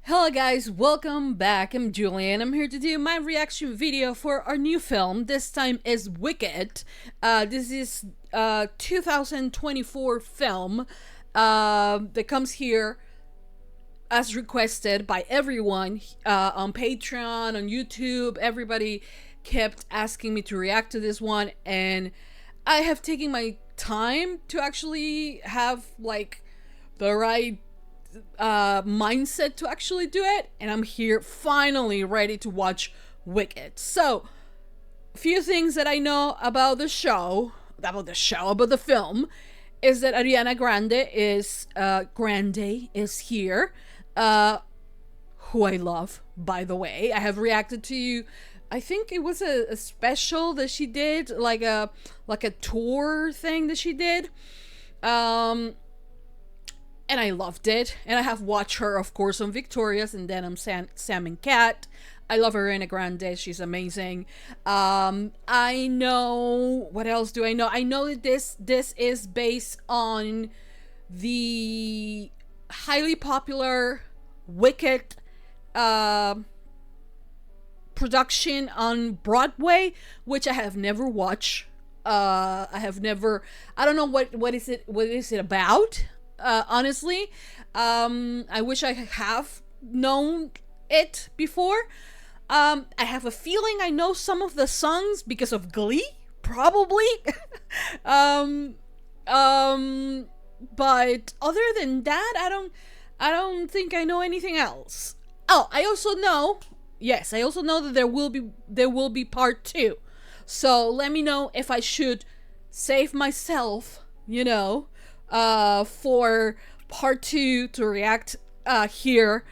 Hello guys, welcome back. I'm Julie and I'm here to do my reaction video for our new film. This time is Wicked. This is a 2024 film that comes here as requested by everyone on Patreon, on YouTube. Everybody kept asking me to react to this one, and I have taken my time to actually have like the right mindset to actually do it, and I'm here finally ready to watch Wicked. So, a few things that I know about the film is that Ariana Grande is here, who I love, by the way. I have reacted to, I think it was a special that she did, like a tour thing that she did, and I loved it. And I have watched her, of course, on Victorious, and then on Sam and Cat. I love Ariana Grande. She's amazing. I know, what else do I know? I know that this is based on the highly popular Wicked production on Broadway, which I have never watched. I don't know what is it about. Honestly, I wish I have known it before. I have a feeling I know some of the songs because of Glee, probably. But other than that, I don't think I know anything else. Oh, I also know that there will be part 2. So let me know if I should save myself, for part 2 to react here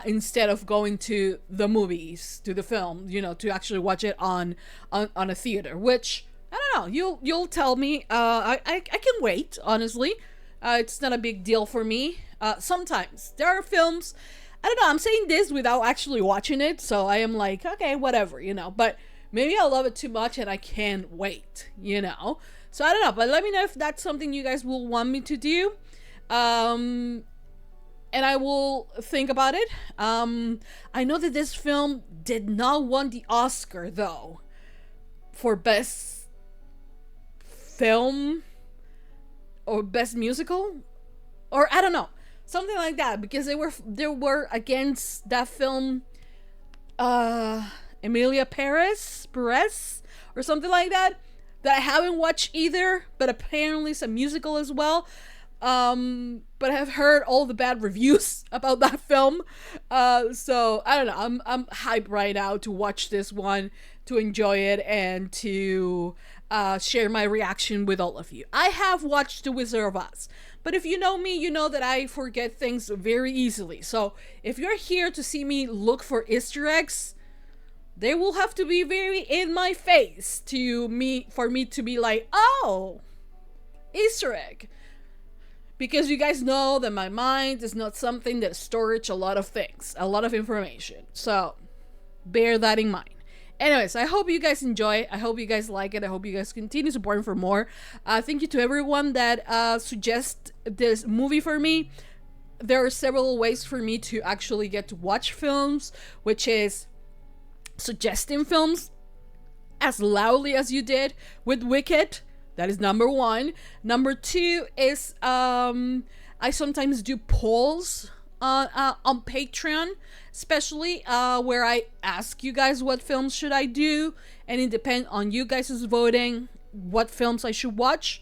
instead of going to the movies, to the film, to actually watch it on a theater, which I don't know, you'll tell me. I can wait, honestly. It's not a big deal for me. Sometimes there are films, I don't know, I'm saying this without actually watching it, so I am like, okay, whatever, but maybe I love it too much and I can't wait, So I don't know, but let me know if that's something you guys will want me to do. And I will think about it. I know that this film did not win the Oscar, though, for Best Film or Best Musical, or I don't know, something like that, because they were against that film, Emilia Perez, or something like that I haven't watched either, but apparently it's a musical as well. But I have heard all the bad reviews about that film. So I don't know. I'm hyped right now to watch this one, to enjoy it, and to share my reaction with all of you. I have watched The Wizard of Oz, but if you know me, you know that I forget things very easily. So if you're here to see me look for Easter eggs, they will have to be very in my face for me to be like, oh, Easter egg. Because you guys know that my mind is not something that stores a lot of things, a lot of information. So bear that in mind. Anyways, I hope you guys enjoy. I hope you guys like it. I hope you guys continue supporting for more. Thank you to everyone that suggests this movie for me. There are several ways for me to actually get to watch films, which is suggesting films as loudly as you did with Wicked. That is number 1. Number 2 is I sometimes do polls on Patreon, especially where I ask you guys what films should I do, and it depends on you guys' voting what films I should watch.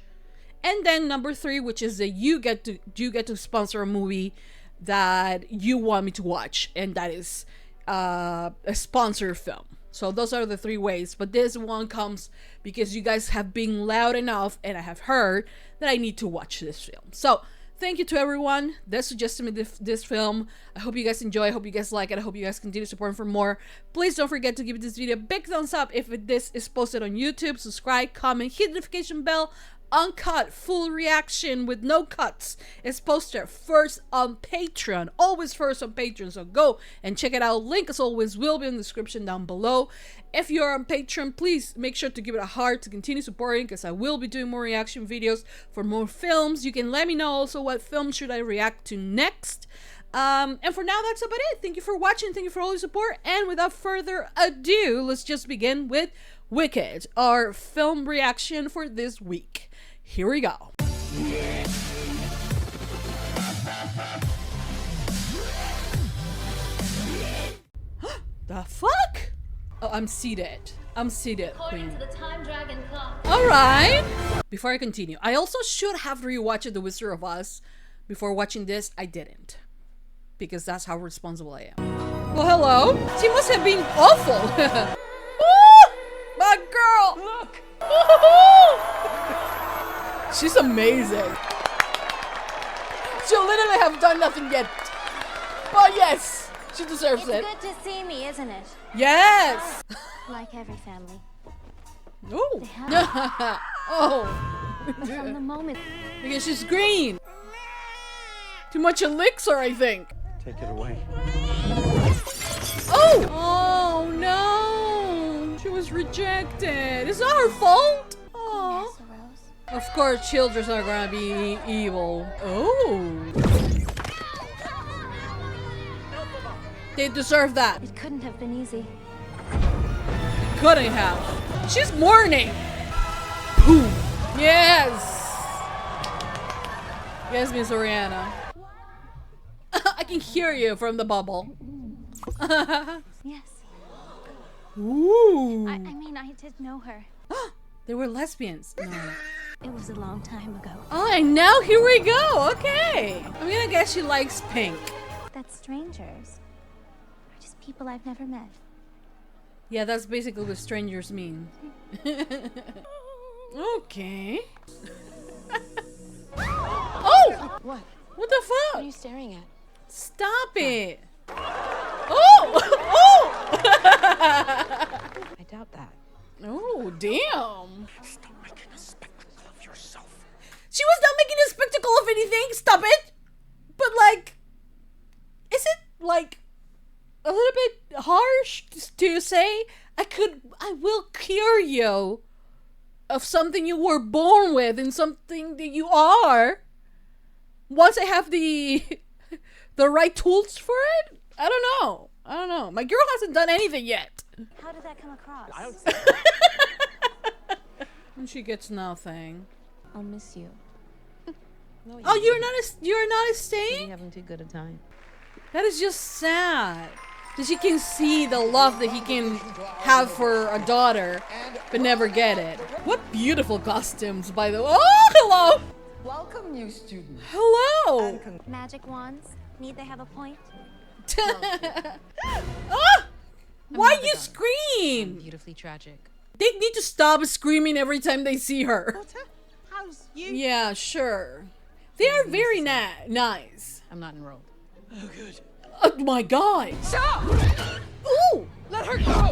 And then number 3, which is that you get to sponsor a movie that you want me to watch, and that is a sponsored film. So those are the 3 ways, but this one comes because you guys have been loud enough and I have heard that I need to watch this film. So thank you to everyone that suggested me this film. I hope you guys enjoy. I hope you guys like it. I hope you guys continue supporting for more. Please don't forget to give this video a big thumbs up if this is posted on YouTube. Subscribe, comment, hit the notification bell. Uncut, full reaction with no cuts is posted first on Patreon, always first on Patreon, so go and check it out. Link as always will be in the description down below. If you're on Patreon, please make sure to give it a heart to continue supporting, because I will be doing more reaction videos for more films. You can let me know also what film should I react to next. And for now, that's about it. Thank you for watching. Thank you for all your support. And without further ado, let's just begin with Wicked, our film reaction for this week. Here we go. The fuck? Oh, I'm seated. I'm seated, queen. Alright. Before I continue, I also should have rewatched The Wizard of Oz. Before watching this, I didn't. Because that's how responsible I am. Well, hello. She must have been awful. My girl. Look. She's amazing. She'll literally have done nothing yet. But yes, she deserves it. It's good to see me, isn't it? Yes. Like every family. Oh. Oh. From the moment. Because she's green. Too much elixir, I think. Take it away. Oh! Oh no! She was rejected. It's not her fault. Oh. Of course, children are gonna be evil. Oh. They deserve that. It couldn't have been easy. Couldn't have. She's mourning. Boom. Yes. Yes, Miss Ariana. I can hear you from the bubble. Yes. Ooh. I mean, I did know her. They were lesbians. No. It was a long time ago. Oh, and now here we go. Okay. I'm gonna guess she likes pink. That strangers are just people I've never met. Yeah, that's basically what strangers mean. Okay. Oh! What? What the What are fuck? you staring at? Stop it. Oh! Oh! I doubt that. Oh, damn. Stop making a spectacle of yourself. She was not making a spectacle of anything. Stop it. But like, is it like a little bit harsh to say? I will cure you of something you were born with and something that you are. Once I have the right tools for it? I don't know. My girl hasn't done anything yet. How did that come across? I don't And she gets nothing. I'll miss you. No, Oh, you're not You're staying? having too good a time. That is just sad. That she can see the love that he can have for a daughter, but never get it. What beautiful costumes, by the way. Oh, hello! Welcome, new student. Hello! Magic wands? Need they have a point? Ah! Why you scream? Beautifully tragic. They need to stop screaming every time they see her. How's you? Yeah, sure. They are very nice. I'm not enrolled. Oh, good. Oh my god! Stop! Ooh! Let her go!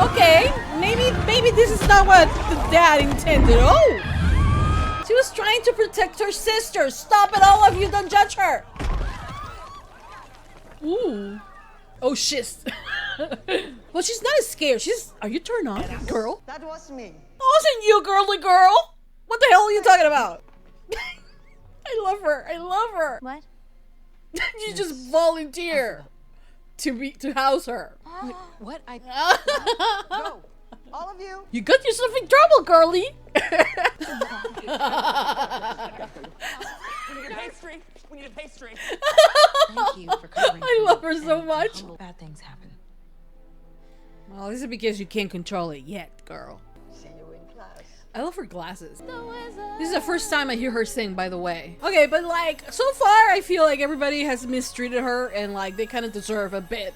Okay, maybe this is not what the dad intended. Oh! She was trying to protect her sister. Stop it, all of you! Don't judge her. Ooh. Oh shit. Well, she's not as scared. Are you turned on, girl? That was me. Oh, wasn't you, girly girl? What the hell are you talking about? I love her. What? You just volunteer to house her. What? Go. All of you. You got yourself in trouble, girly. We need a pastry. Thank you for covering. I for love me her so and much. humble bad things happen. Well, this is because you can't control it yet, girl. See you in class. I love her glasses. This is the first time I hear her sing, by the way. Okay, but like, so far I feel like everybody has mistreated her and like they kind of deserve a bit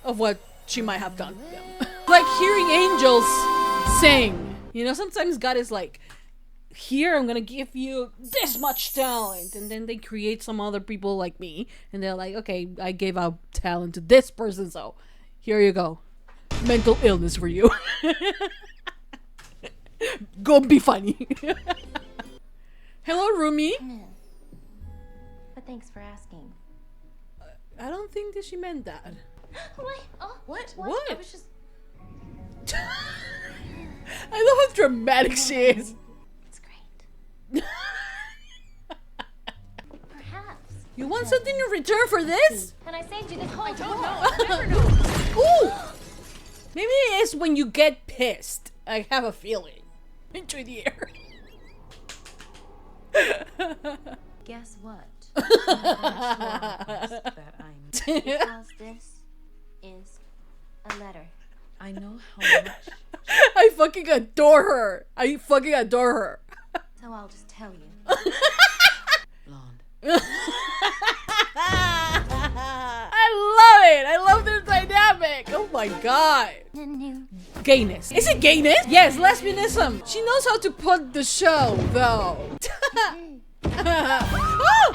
of what she might have done to them. Like hearing angels sing. You know, sometimes God is like, here, I'm gonna give you this much talent. And then they create some other people like me. And they're like, okay, I gave out talent to this person, so here you go. Mental illness for you. Go be funny. Hello, Rumi. But thanks for asking. I don't think that she meant that. What? Oh, What? What? I was just. I love how dramatic she is. it's great. You want something in return for this? And I saved you this whole Ooh! Maybe it is when you get pissed. I have a feeling. Into the air. Guess what? That I'm. Because this is a letter. I know how much. I fucking adore her. I fucking adore her. So I'll just tell you. Blonde. I love it. I love their dynamic. Oh my god. New. Gayness. Is it gayness? Yes, lesbianism. She knows how to put the show, though. Oh!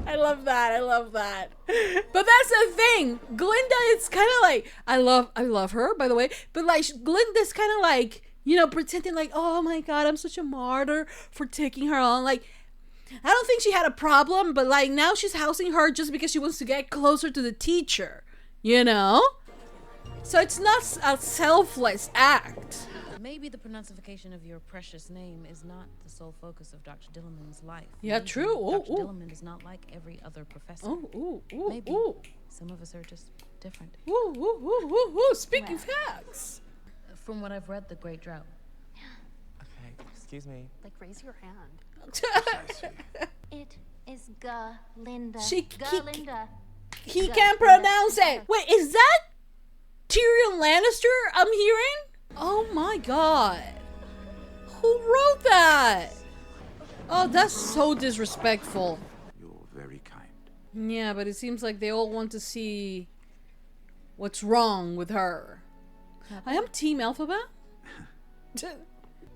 I love that. I love that. But that's the thing. Glinda is kind of like I love her, by the way. But like Glinda's kind of like, you know, pretending like, oh my god, I'm such a martyr for taking her on. Like, I don't think she had a problem, but like now she's housing her just because she wants to get closer to the teacher, you know? So it's not a selfless act. Maybe the pronunciation of your precious name is not the sole focus of Dr. Dillamond's life. Yeah, Maybe true. Ooh, Dr. ooh. Dillamond is not like every other professor. Oh, ooh, ooh, Maybe ooh. some of us are just different. Ooh, ooh, ooh, ooh, ooh. Speaking facts. From what I've read, The Great Drought. Okay, excuse me. Like, raise your hand. It is Galinda. Galinda. He can't pronounce it. Wait, is that Tyrion Lannister I'm hearing? Oh my god. Who wrote that? Oh, that's so disrespectful. You're very kind. Yeah, but it seems like they all want to see what's wrong with her. I am Team Elphaba.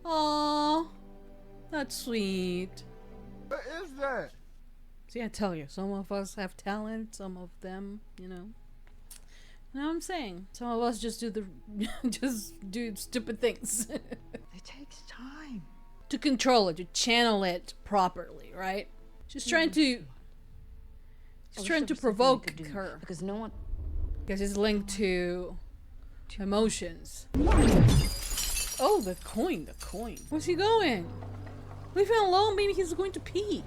Aww. That's sweet. What is that? See, I tell you, some of us have talent, some of them, you know. You know what I'm saying? Some of us just do stupid things. It takes time. To control it, to channel it properly, right? She's trying to provoke her. Because no one. Because it's linked to emotions. Oh, the coin. Where's he going? Leave him alone, maybe he's going to pee.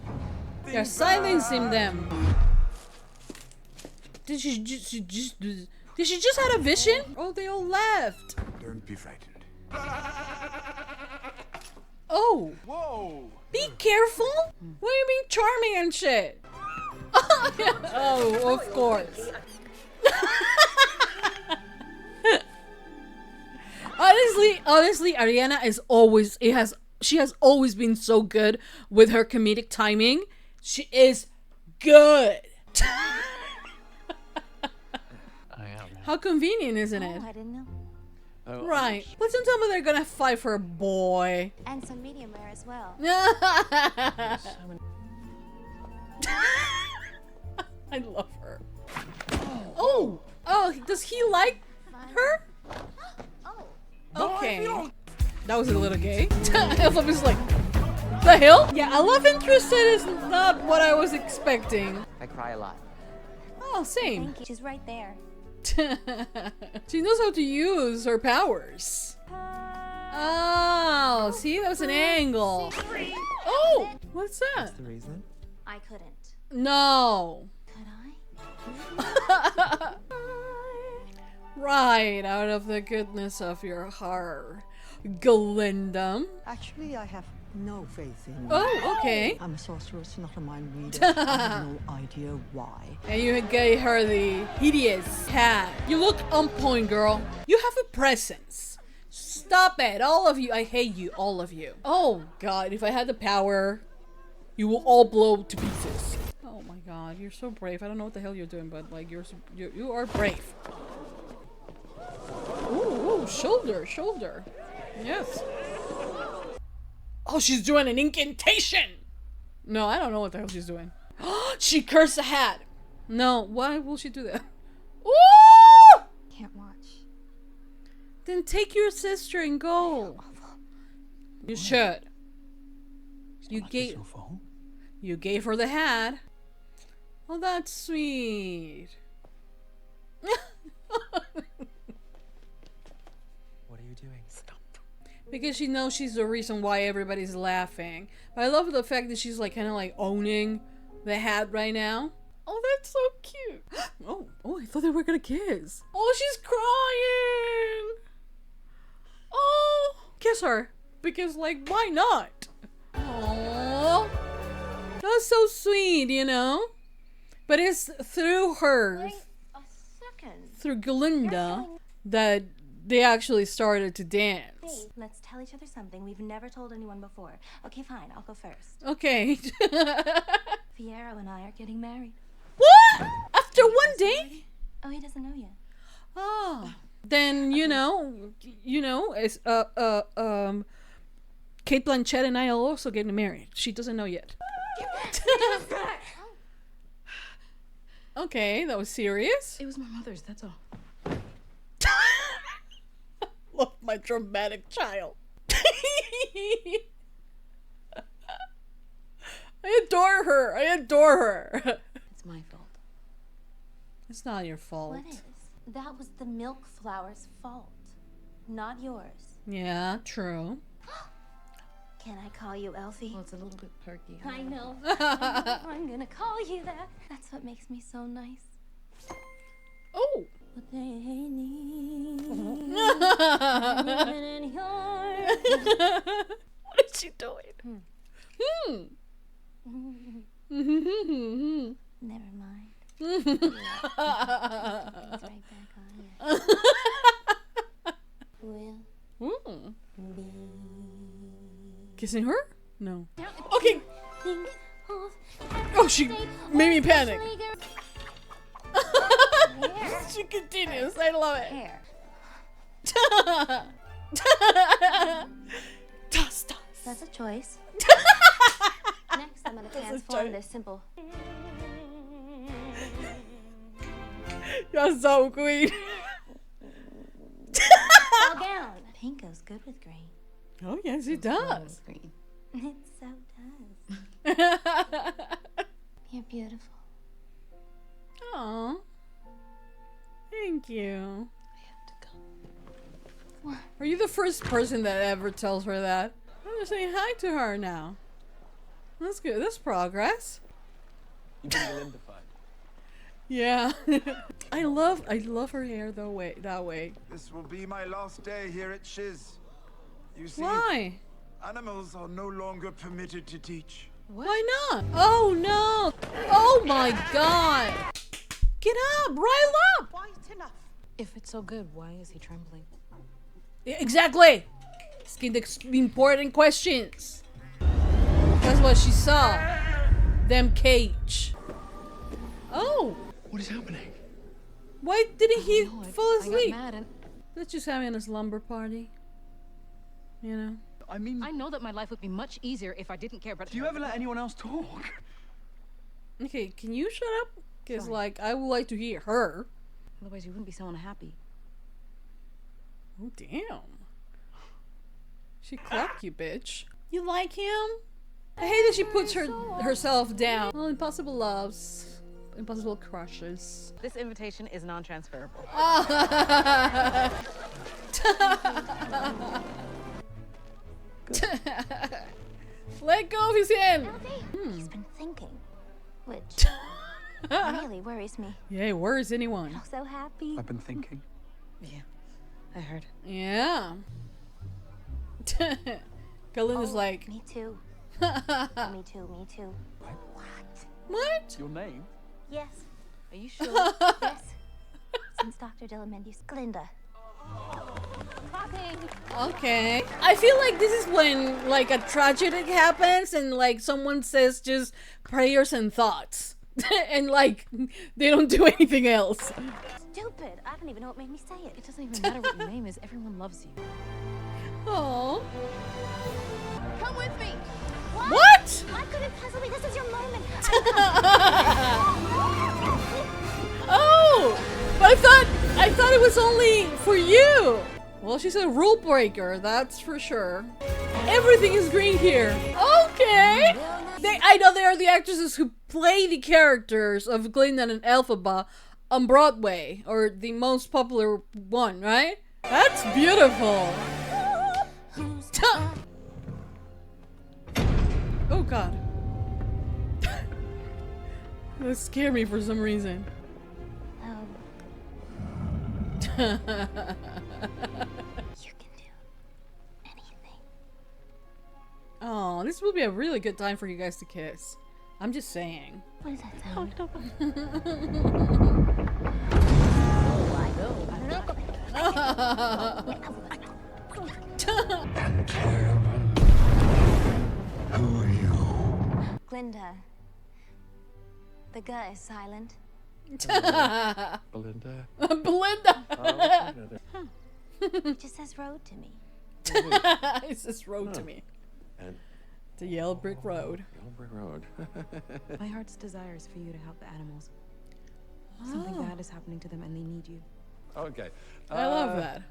They're silencing them. Did she just had a vision? Oh, they all left. Don't be frightened. Oh, Whoa! be careful. Why are you being charming and shit? Oh, of course. Honestly, Ariana she has always been so good with her comedic timing. She is good. I am. How convenient, isn't it? Oh, I didn't know. Oh, Right. But don't tell me they're gonna fight for a boy. And some medium rare as well. I love her. Oh, does he like her? Oh. Okay. That was a little gay. Elphaba's like, the hell? Yeah, a love interest is not what I was expecting. I cry a lot. Oh, same. Thank you. She's right there. She knows how to use her powers. Oh, see, that was an angle. Oh, what's that? the reason? I couldn't. No. Could I? Right out of the goodness of your heart, Galinda. Actually, I have no faith in you. Oh, okay. I'm a sorceress, not a mind reader. I have no idea why. And you gave her the hideous hat. You look on point, girl. You have a presence. Stop it, all of you. I hate you, all of you. Oh god, if I had the power, you will all blow to pieces. Oh my god, you're so brave. I don't know what the hell you're doing, but like you are brave. Ooh, shoulder. Yes. Oh, she's doing an incantation. No, I don't know what the hell she's doing. She cursed the hat. No, why will she do that? Ooh! Can't watch. Then take your sister and go. You should. You gave her the hat. Oh, that's sweet. What are you doing? Stop. Because she knows she's the reason why everybody's laughing. But I love the fact that she's like kind of like owning the hat right now. Oh, that's so cute. Oh, I thought they were gonna kiss. Oh, she's crying. Oh, kiss her. Because like, why not? Oh, that's so sweet, you know? But it's through her, Wait a second. through Galinda, that they actually started to dance. Hey, let's tell each other something we've never told anyone before. Okay, fine, I'll go first. Okay. Fiero and I are getting married. What? After one day? Oh, he doesn't know yet. Oh. Then, you know, it's, Kate Blanchett and I are also getting married. She doesn't know yet. Okay, that was serious. It was my mother's, that's all. Love my dramatic child. I adore her. I adore her. It's my fault. It's not your fault. What is? That was the milk flower's fault, not yours. Yeah, true. Can I call you Elfie? Well, it's a little bit perky. I know. I'm gonna call you that. That's what makes me so nice. Oh. What they need. What is she doing? Never mind. It's right back on you. Will be. Kissing her? No. Okay. Oh, she made me panic. She continues. I love it. Hair. Toss. That's a choice. Next, I'm gonna That's a transform choice. this simple. You're so queen. Fall down. Pink goes good with green. Oh, yes, it does. Green. It so does. You're beautiful. Aw. Thank you. I have to go. What? Are you the first person that ever tells her that? I'm just saying hi to her now. That's good. That's progress. You've been Galindified. Yeah. I love her hair that way. This will be my last day here at Shiz. You see, Why? animals are no longer permitted to teach. Why not? Oh no! Oh my god! Get up! Rile up! If it's so good, why is he trembling? Yeah, exactly! Asking the important questions. That's what she saw. Them cage. Oh! What is happening? Why didn't he No, fall I got asleep? mad and Let's just having a slumber party. You know? I mean, I know that my life would be much easier if I didn't care, but do you ever let anyone else talk? Okay, can you shut up? Because, Sorry. like, I would like to hear her. otherwise you wouldn't be so unhappy. Oh, damn. She clocked you, bitch. You like him? I hate that she puts herself down. Well, impossible loves. Impossible crushes. This invitation is non-transferable. Let go of his hand. He's been thinking, which really worries me. Yeah, where is anyone? I'm so happy. I've been thinking. Yeah, I heard. Yeah. Galinda's like, Me too. Me too. Me too. what? Your name? Yes. Are you sure? Yes. Since Dr. Dillamond used Glinda. Talking. Okay. I feel like this is when, like, a tragedy happens and, like, someone says just prayers and thoughts. And, like, they don't do anything else. Stupid. I don't even know what made me say it. It doesn't even matter what your name is. Everyone loves you. Oh. Come with me. What? Why could it possibly? This is your moment. Oh! But I thought it was only for you. Well, she's a rule breaker, that's for sure. Everything is green here. Okay. I know they are the actresses who play the characters of Glinda and Elphaba on Broadway, or the most popular one, right? That's beautiful. Oh god. That scared me for some reason. Oh. You can do anything. Oh, this will be a really good time for you guys to kiss. I'm just saying. What does that sound? And terrible. Who are you? Glinda. The guy is silent. Belinda? Belinda! It just says road to me. It's this road to me. And The Yellow Brick Road. Yellow Brick Road. My heart's desire is for you to help the animals. Something bad is happening to them and they need you. Okay. I love that.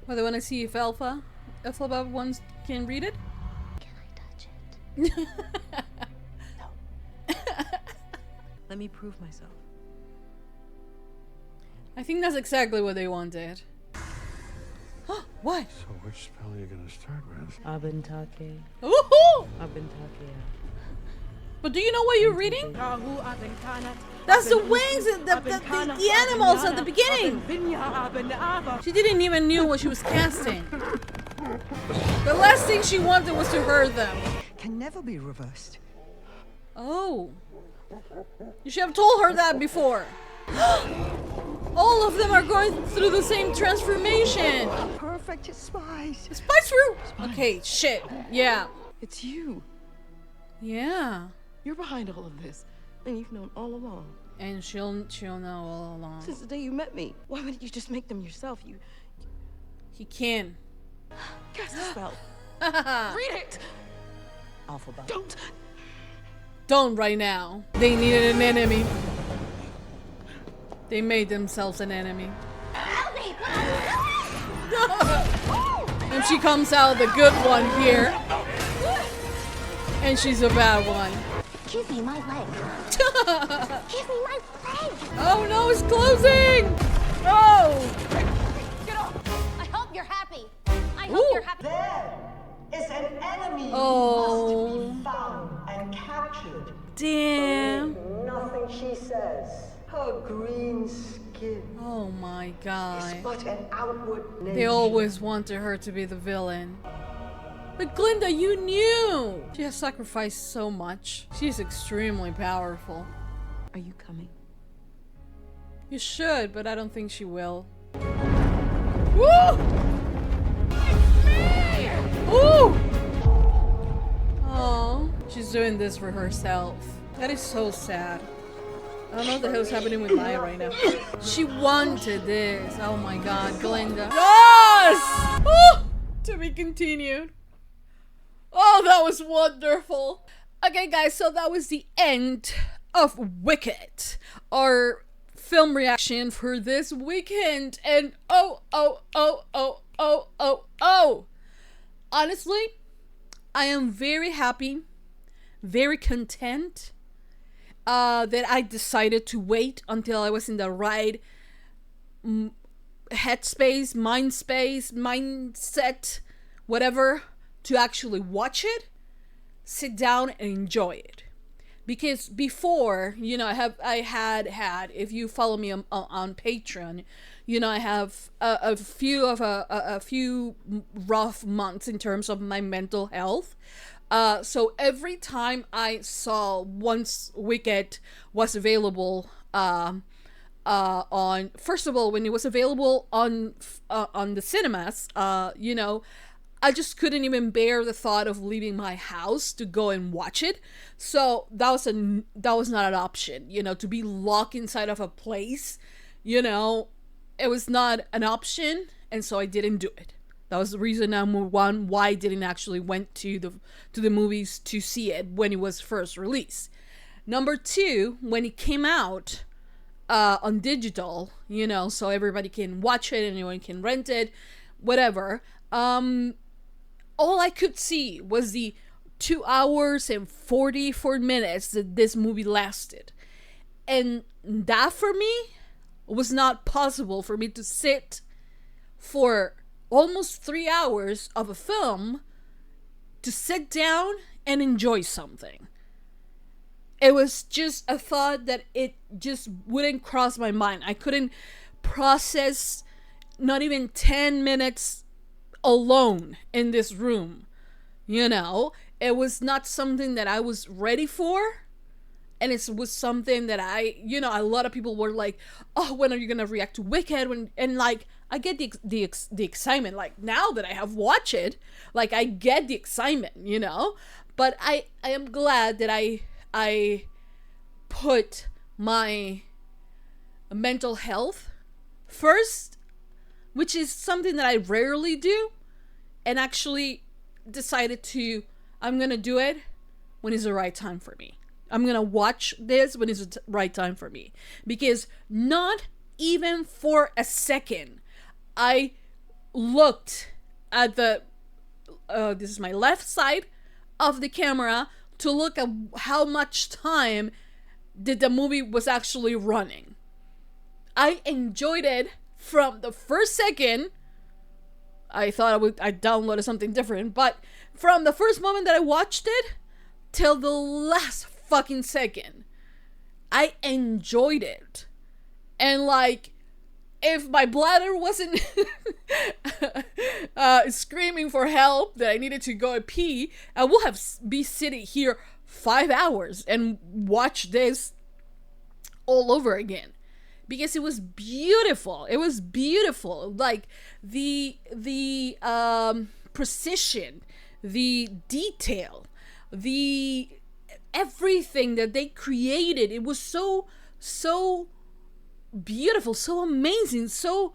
Well, they want to see if Elphaba ones can read it? Can I touch it? Let me prove myself. I think that's exactly what they wanted. What? So which spell are you gonna start with? Abentake. Woohoo! Abentake. But do you know what you're reading? That's the wings, the animals at the beginning. She didn't even know what she was casting. The last thing she wanted was to hurt them. Can never be reversed. Oh. You should have told her that before. All of them are going through the same transformation. Perfect spies. Spice fruit! Okay, shit. Yeah. It's you. Yeah. You're behind all of this. And you've known all along. And she'll know all along. Since the day you met me. Why wouldn't you just make them yourself? He can. Cast a spell. Read it! Elphaba. Don't right now. They needed an enemy. They made themselves an enemy. And she comes out the good one here. And she's a bad one. Give me my leg. Give me my leg. Oh no, it's closing! Oh! Get off. I hope you're happy. I hope Ooh. you're happy. There is an enemy Oh. who must be found and captured. Damn. Nothing she says. Her green skin Oh my is god. but an outward They nation. always wanted her to be the villain. But Glinda, you knew! She has sacrificed so much. She's extremely powerful. Are you coming? You should, but I don't think she will. Woo! Ooh! Oh, she's doing this for herself. That is so sad. I don't know what the hell's happening with Maya right now. She wanted this. Oh my god, Glinda. Yes! Woo! To be continued. Oh, that was wonderful. Okay, guys, so that was the end of Wicked, our film reaction for this weekend. And oh. Honestly, I am very happy, very content that I decided to wait until I was in the right headspace, mindset, whatever, to actually watch it, sit down and enjoy it. Because before, you know, I had if you follow me on Patreon, you know, I have a few rough months in terms of my mental health. So every time I saw once Wicked was available on, first of all, when it was available on the cinemas, you know, I just couldn't even bear the thought of leaving my house to go and watch it. So that was not an option, you know, to be locked inside of a place, you know, it was not an option, and so I didn't do it. That was the reason number one why I didn't actually went to the movies to see it when it was first released. Number two, when it came out on digital, you know, so everybody can watch it, anyone can rent it, whatever. All I could see was the 2 hours and 44 minutes that this movie lasted. And that for me was not possible for me to sit for almost 3 hours of a film to sit down and enjoy something. It was just a thought that it just wouldn't cross my mind. I couldn't process not even 10 minutes alone in this room. You know, it was not something that I was ready for. And it was something that a lot of people were like, oh, when are you going to react to Wicked? And like, I get the excitement. Like, now that I have watched it, like, I get the excitement, you know? But I am glad that I put my mental health first, which is something that I rarely do, and actually decided I'm going to do it when it's the right time for me. I'm going to watch this when it's the right time for me. Because not even for a second, I looked at this is my left side of the camera to look at how much time did the movie was actually running. I enjoyed it from the first second. I thought I downloaded something different, but from the first moment that I watched it till the last fucking second, I enjoyed it. And like, if my bladder wasn't screaming for help that I needed to go pee, I would have be sitting here 5 hours and watch this all over again, because it was beautiful. It was beautiful. Like the precision, the detail, the everything that they created. It was so beautiful, so amazing, so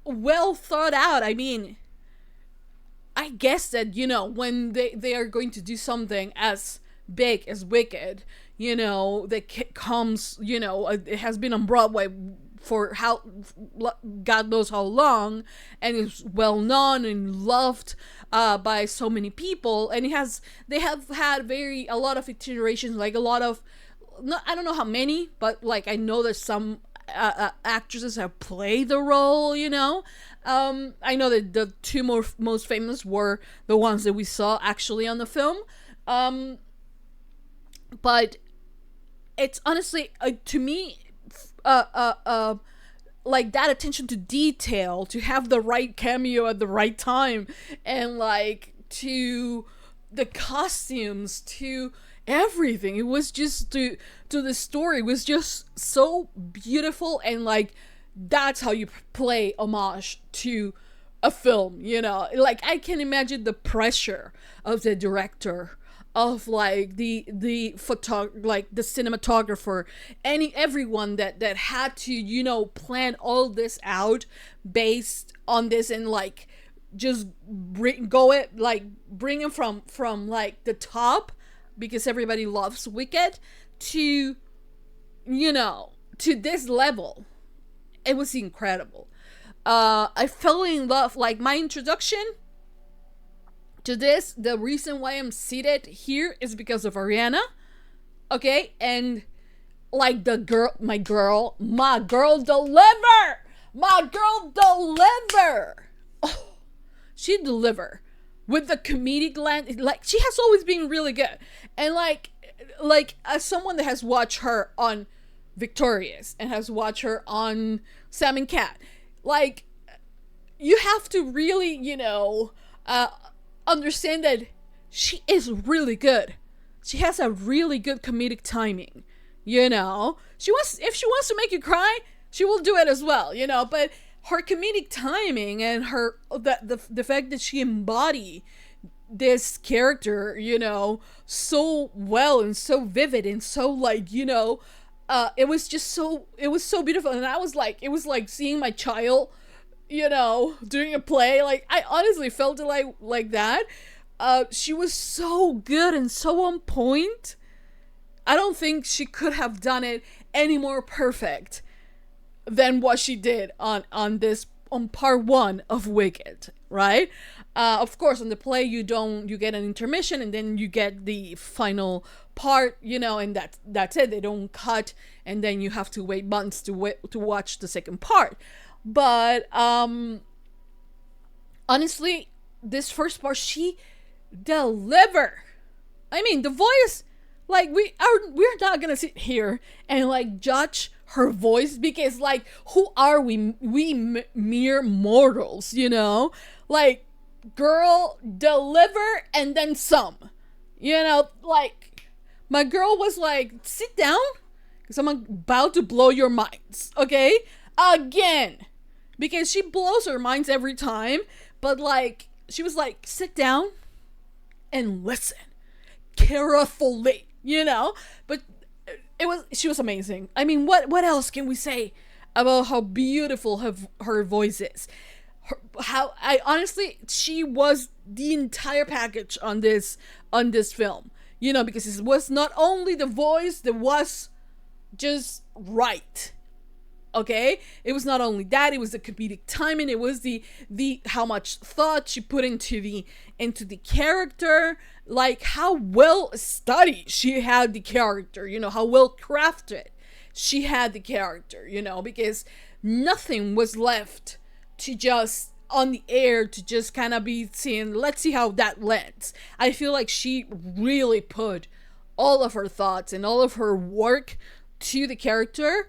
well thought out. I mean, I guess that, you know, when they are going to do something as big as Wicked, you know, that comes, you know, it has been on Broadway for God knows how long, and is well known and loved by so many people, and they have had a lot of iterations, like a lot of, I don't know how many, but like I know there's some actresses have played the role, you know. I know that the two most famous were the ones that we saw actually on the film, but it's honestly to me like that attention to detail, to have the right cameo at the right time, and like to the costumes, to everything. It was just to the story, it was just so beautiful. And like, that's how you play homage to a film, you know. Like, I can imagine the pressure of the director, of like the like the cinematographer, everyone that had to, you know, plan all this out based on this, and like just bring it from like the top, because everybody loves Wicked, to, you know, to this level. It was incredible. I fell in love. Like, my introduction to this, the reason why I'm seated here is because of Ariana. Okay? And like my girl deliver! My girl deliver! Oh, she delivered with the comedic land. Like, she has always been really good. And like as someone that has watched her on Victorious and has watched her on Sam and Cat, like, you have to really, you know, understand that she is really good. She has a really good comedic timing, you know. If she wants to make you cry, she will do it as well, you know. But her comedic timing and the fact that she embodied this character, you know, so well and so vivid and so, like, you know, it was so beautiful. And I was like, it was like seeing my child, you know, doing a play. Like, I honestly felt it like that. She was so good and so on point. I don't think she could have done it any more perfect than what she did on part one of Wicked, right? Of course, on the play you get an intermission and then you get the final part, you know, and that's it. They don't cut, and then you have to wait months to watch the second part. But honestly, this first part, she deliver. I mean, the voice, like, we're not gonna sit here and like judge her voice, because like, who are we mere mortals, you know? Like, girl, deliver and then some, you know? Like, my girl was like, sit down, because I'm about to blow your minds, okay? Again, because she blows her minds every time, but like, she was like, sit down and listen carefully, you know? But she was amazing. I mean, what else can we say about how beautiful her voice is? She was the entire package on this film, you know, because it was not only the voice that was just right. Okay, it was not only that, it was the comedic timing, it was the how much thought she put into the character, like how well studied she had the character, you know, how well crafted she had the character, you know, because nothing was left to just on the air to just kind of be seeing, let's see how that lands. I feel like she really put all of her thoughts and all of her work to the character,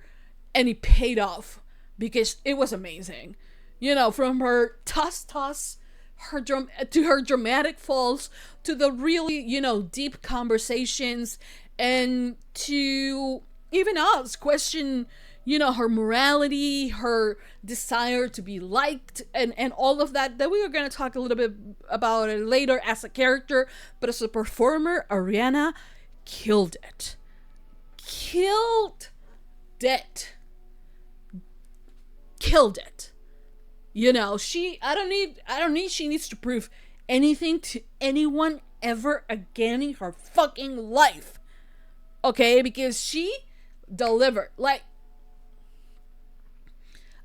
and it paid off because it was amazing. You know, from her toss, to her dramatic falls, to the really, you know, deep conversations, and to even us question, you know, her morality, her desire to be liked, and all of that we are going to talk a little bit about it later as a character. But as a performer, Ariana killed it. You know, I don't need she needs to prove anything to anyone ever again in her fucking life. Okay, because she delivered. Like,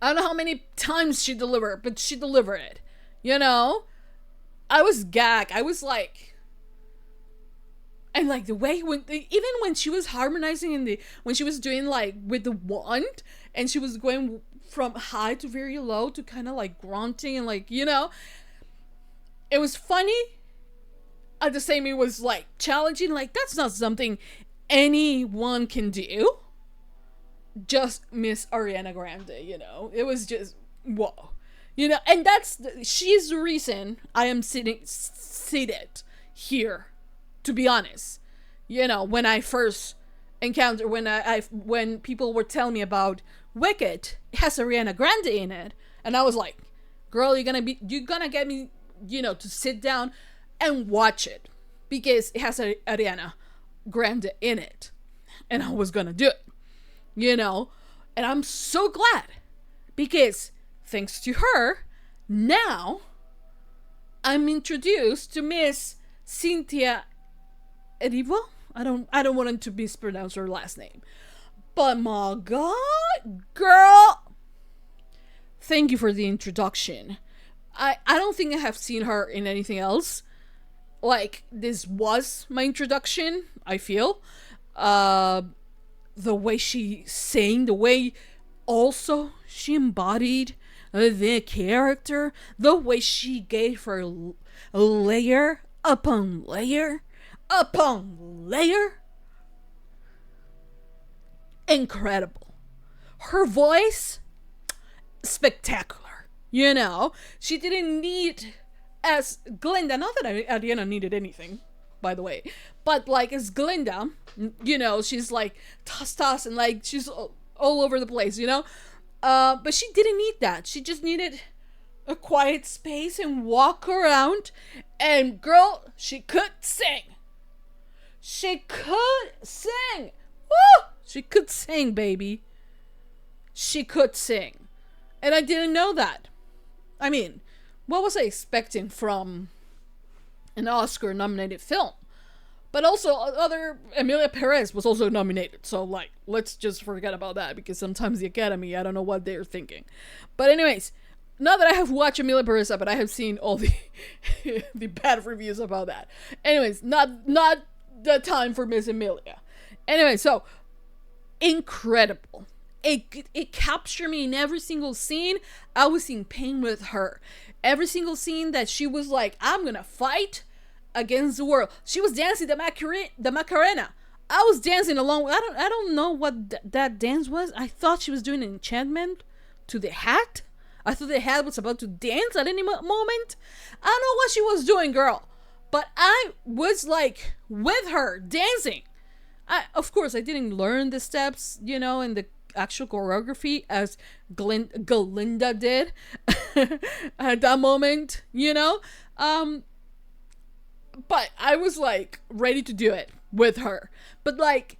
I don't know how many times she delivered, but she delivered it. You know? I was gagged. I was like, and like the way even when she was harmonizing when she was doing like with the wand, and she was going from high to very low to kind of like grunting, and like, you know, it was funny. At the same, it was like challenging. Like, that's not something anyone can do. Just Miss Ariana Grande, you know. It was just whoa, you know. And she's the reason I am seated here. To be honest, you know, when I first encountered, when people were telling me about Wicked, it has Ariana Grande in it, and I was like, girl, you're gonna get me, you know, to sit down and watch it, because it has Ariana Grande in it, and I was gonna do it, you know. And I'm so glad, because thanks to her, now I'm introduced to Miss Cynthia Erivo. I don't want to mispronounce her last name. But my God, girl, thank you for the introduction. I don't think I have seen her in anything else. Like, this was my introduction, I feel. The way she sang, the way also she embodied the character, the way she gave her layer upon layer upon layer. Incredible. Her voice, spectacular. You know, she didn't need, as Glinda, not that Ariana needed anything, by the way, but like as Glinda, you know, she's like toss and like she's all over the place, you know. But she didn't need that. She just needed a quiet space and walk around, and girl, she could sing. She could sing. Woo! She could sing, baby. She could sing. And I didn't know that. I mean, what was I expecting from an Oscar-nominated film? But also, Emilia Perez was also nominated. So, like, let's just forget about that, because sometimes the Academy, I don't know what they're thinking. But anyways, not that I have watched Emilia Perez, but I have seen all the the bad reviews about that. Anyways, not the time for Miss Emilia. Anyway, so incredible. It captured me in every single scene. I was in pain with her. Every single scene that she was like, I'm gonna fight against the world. She was dancing the Macarena. I was dancing along. I don't know what that dance was. I thought she was doing an enchantment to the hat. I thought the hat was about to dance at any moment. I don't know what she was doing, girl. But I was like with her dancing. Of course, I didn't learn the steps, in the actual choreography as Galinda did at that moment, But I was like ready to do it with her. But like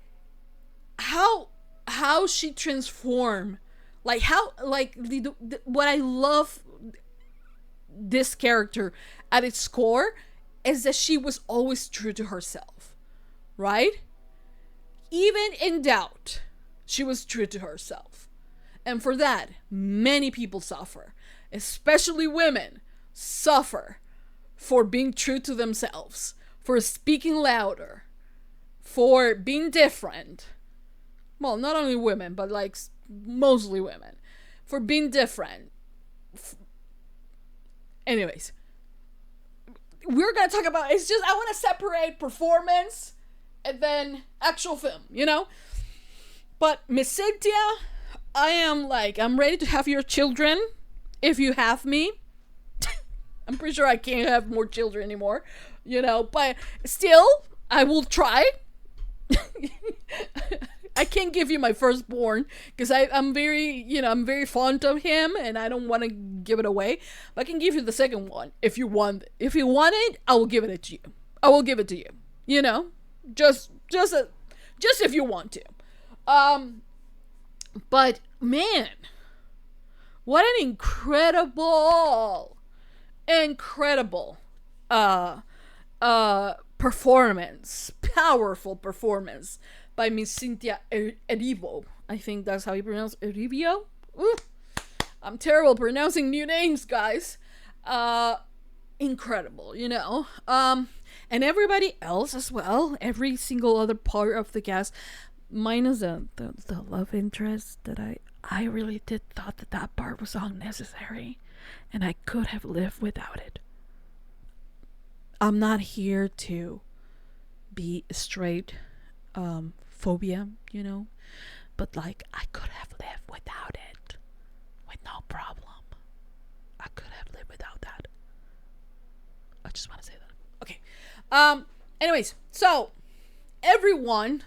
how she transformed, like how like what I love this character at its core is that she was always true to herself, right? Even in doubt, she was true to herself. And for that, many people suffer, especially women suffer for being true to themselves, for speaking louder, for being different. Well, not only women, but like mostly women, for being different. Anyways, we're gonna talk about, it's just, I want to separate performance and then actual film, But Miss Cynthia, I'm ready to have your children if you have me. I'm pretty sure I can't have more children anymore, but still, I will try. I can't give you my firstborn because I'm very fond of him and I don't want to give it away. But I can give you the second one if you want it. If you want it, I will give it to you. I will give it to you. Just if you want to. But man, what an incredible performance, powerful performance by Miss Cynthia Erivo. I think that's how you pronounce Erivo. Ooh, I'm terrible pronouncing new names, guys. Incredible, and everybody else as well. Every single other part of the cast, minus the love interest that I really did thought that part was unnecessary, and I could have lived without it. I'm not here to be straight phobia, but like I could have lived without it with no problem. I could have lived without that. I just want to say that. Okay. Anyways, so everyone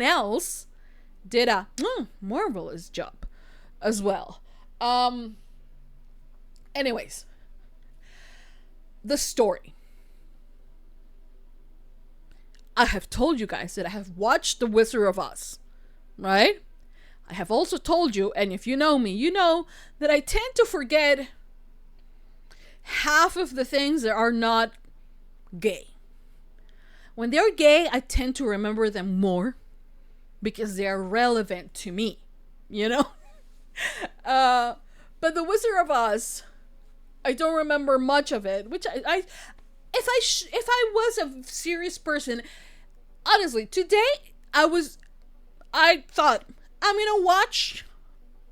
else did a marvelous job as well. Anyways, the story. I have told you guys that I have watched The Wizard of Oz, right? I have also told you, and if you know me, you know that I tend to forget half of the things that are not gay. When they're gay, I tend to remember them more because they are relevant to me, But The Wizard of Oz, I don't remember much of it, which if I was a serious person, honestly, today I thought I'm gonna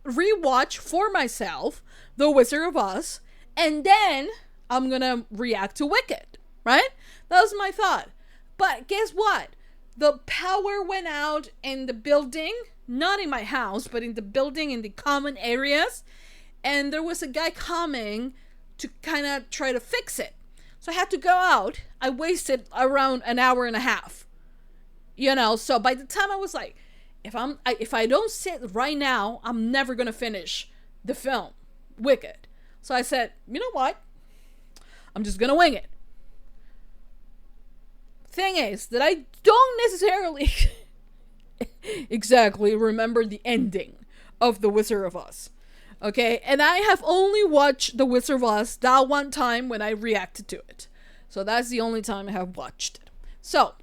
rewatch for myself The Wizard of Oz, and then I'm gonna react to Wicked, right? That was my thought. But guess what? The power went out in the building, not in my house, but in the building, in the common areas, and there was a guy coming to kind of try to fix it. So I had to go out. I wasted around an hour and a half. So by the time I was like, if I don't sit right now, I'm never going to finish the film, Wicked. So I said, you know what? I'm just going to wing it. Thing is that I don't necessarily exactly remember the ending of The Wizard of Oz. Okay, and I have only watched The Wizard of Oz that one time when I reacted to it. So that's the only time I have watched it. So,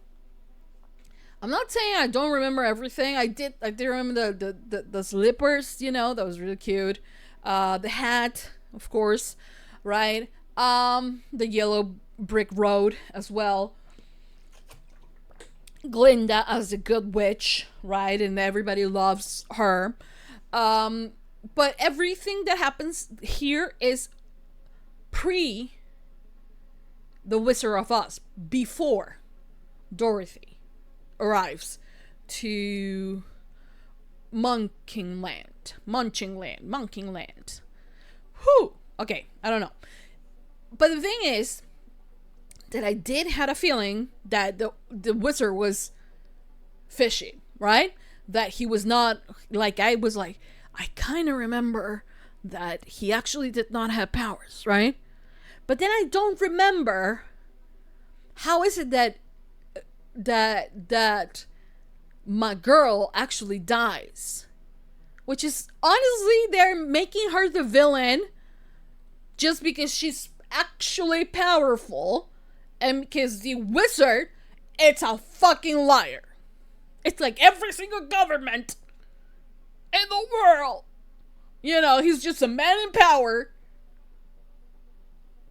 I'm not saying I don't remember everything. I did remember the slippers, that was really cute. The hat, of course, right? The yellow brick road as well. Glinda as the good witch, right? And everybody loves her. But everything that happens here is pre the Wizard of Oz, before Dorothy arrives to Munching Land. Whew. Okay, I don't know. But the thing is that I did had a feeling that the wizard was fishy, right? That he was not, like, I was like, I kind of remember that he actually did not have powers, right? But then I don't remember how is it that my girl actually dies. Which is, honestly, they're making her the villain just because she's actually powerful, and because the wizard, it's a fucking liar. It's like every single government in the world, you know, he's just a man in power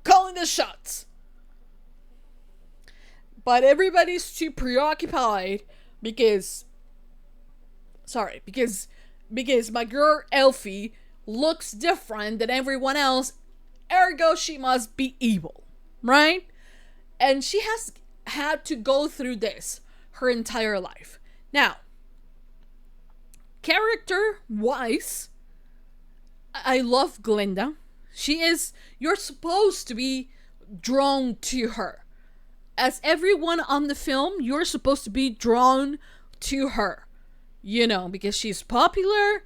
calling the shots. But everybody's too preoccupied because my girl Elfie looks different than everyone else, ergo she must be evil, right? And she has had to go through this her entire life. Now, character-wise, I love Glinda. You're supposed to be drawn to her. As everyone on the film, you're supposed to be drawn to her. You know, because she's popular,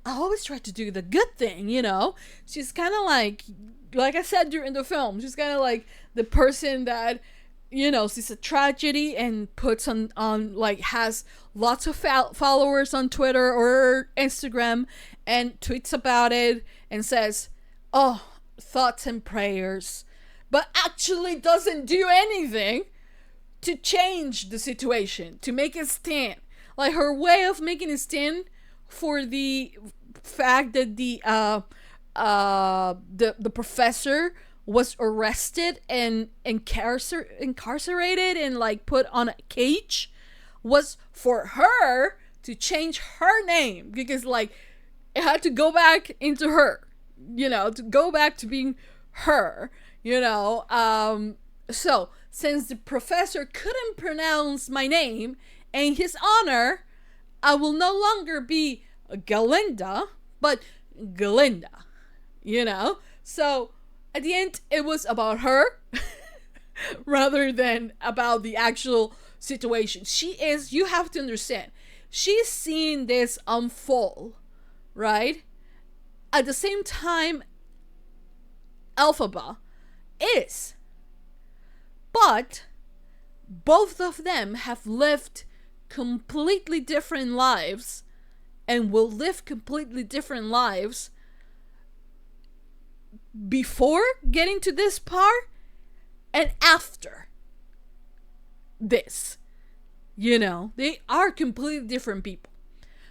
I always try to do the good thing, you know? She's kind of like I said during the film, she's kind of like the person that, you know, sees a tragedy and puts on like, has lots of followers on Twitter or Instagram and tweets about it and says, oh, thoughts and prayers, but actually doesn't do anything to change the situation, to make it stand. Like, her way of making it stand for the fact that the professor was arrested and incarcerated and, like, put on a cage was for her to change her name, because, like, it had to go back into her, you know, to go back to being her, you know. So since the professor couldn't pronounce my name, in his honor, I will no longer be Galinda, but Galinda, you know? So, at the end, it was about her, rather than about the actual situation. You have to understand, she's seeing this unfold, right? At the same time, Elphaba is. But, both of them have lived completely different lives and will live completely different lives before getting to this part and after this. You know, they are completely different people.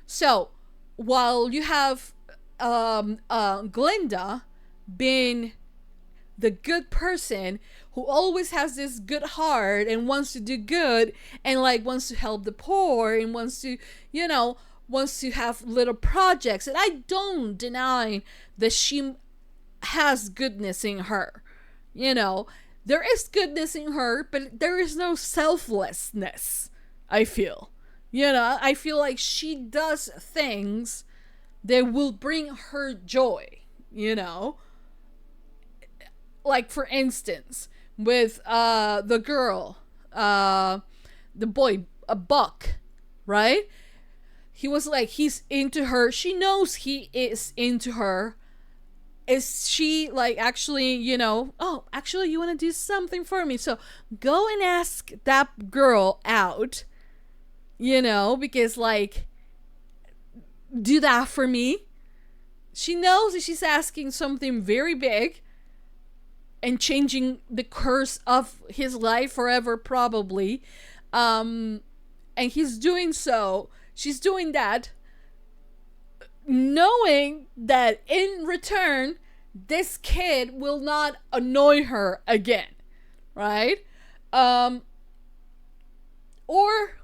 So while you have Glinda being the good person who always has this good heart and wants to do good and, like, wants to help the poor and wants to, you know, wants to have little projects, and I don't deny that she has goodness in her, you know, there is goodness in her, but there is no selflessness, I feel, you know. I feel like she does things that will bring her joy, you know. Like, for instance, with the girl, the boy, Buck, right? He was like, he's into her. She knows he is into her. Is she, like, actually, you know, oh, actually, you want to do something for me? So go and ask that girl out, you know, because, like, do that for me. She knows that she's asking something very big and changing the course of his life forever, probably. And he's doing so. She's doing that, knowing that in return, this kid will not annoy her again, right? Or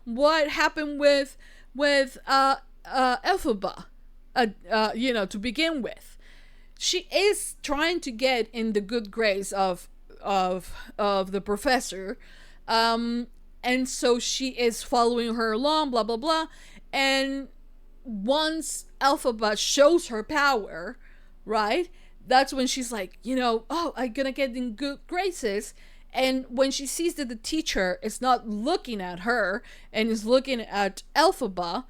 what happened with Elphaba, you know, to begin with. she is trying to get in the good grace of the professor, and so she is following her along, blah blah blah. And once Elphaba shows her power, right, that's when she's like, oh, I'm gonna get in good graces. And when she sees that the teacher is not looking at her and is looking at Elphaba,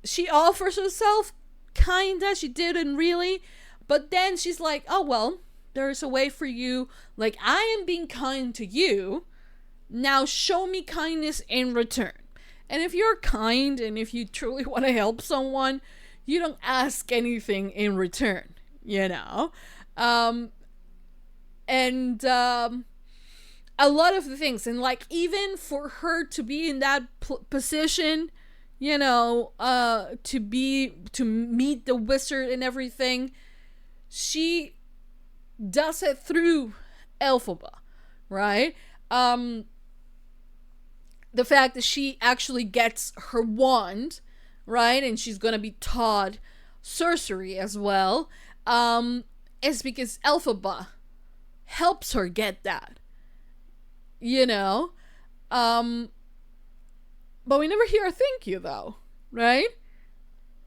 she offers herself, kinda. She didn't really, but then she's like, oh well, there's a way for you. Like, I am being kind to you, now show me kindness in return. And if you're kind and if you truly want to help someone, you don't ask anything in return, and a lot of the things, and like, even for her to be in that position, to meet the wizard and everything, she does it through Elphaba, right? The fact that she actually gets her wand, right, and she's gonna be taught sorcery as well, is because Elphaba helps her get that, but we never hear a thank you, though, right?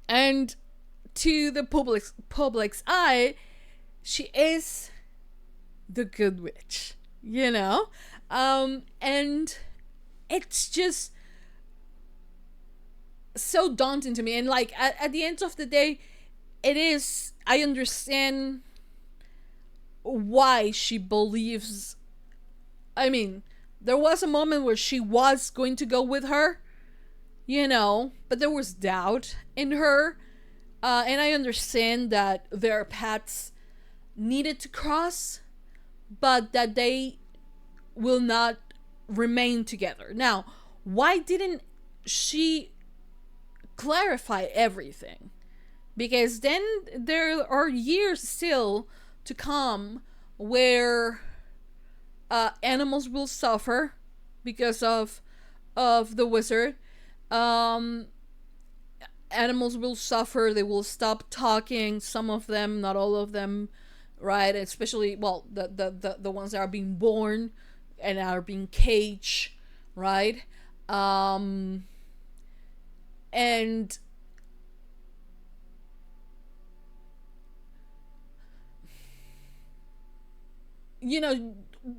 And to the public's eye, she is the good witch, and it's just so daunting to me. And like, at the end of the day, I understand why she believes. I mean, there was a moment where she was going to go with her, but there was doubt in her, and I understand that their paths needed to cross, but that they will not remain together. Now, why didn't she clarify everything? Because then there are years still to come where animals will suffer because of the wizard. Animals will suffer. They will stop talking. Some of them, not all of them, right? Especially, well, the ones that are being born and are being caged, right? And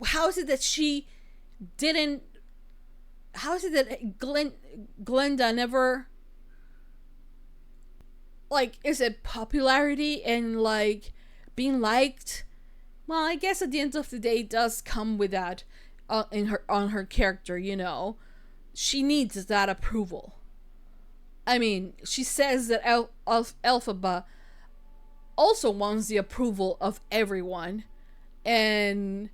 how is it that she didn't? How is it that Glinda never? Like, is it popularity and like being liked? Well, I guess at the end of the day, it does come with that on her character. She needs that approval. I mean, she says that Elphaba also wants the approval of everyone. And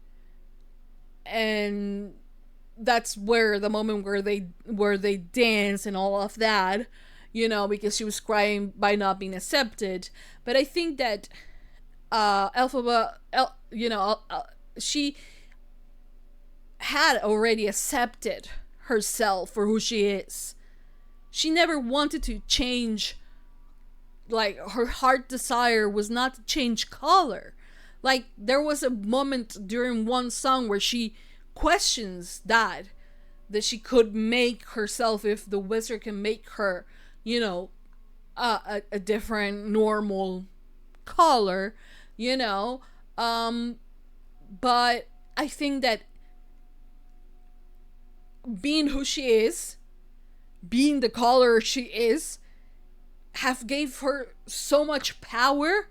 that's where the moment where they dance and all of that, because she was crying by not being accepted. But I think that Elphaba, she had already accepted herself for who she is. She never wanted to change. Like, her heart desire was not to change color. Like, there was a moment during one song where she questions that she could make herself, if the wizard can make her, a different normal color, but I think that being who she is, being the color she is, have gave her so much power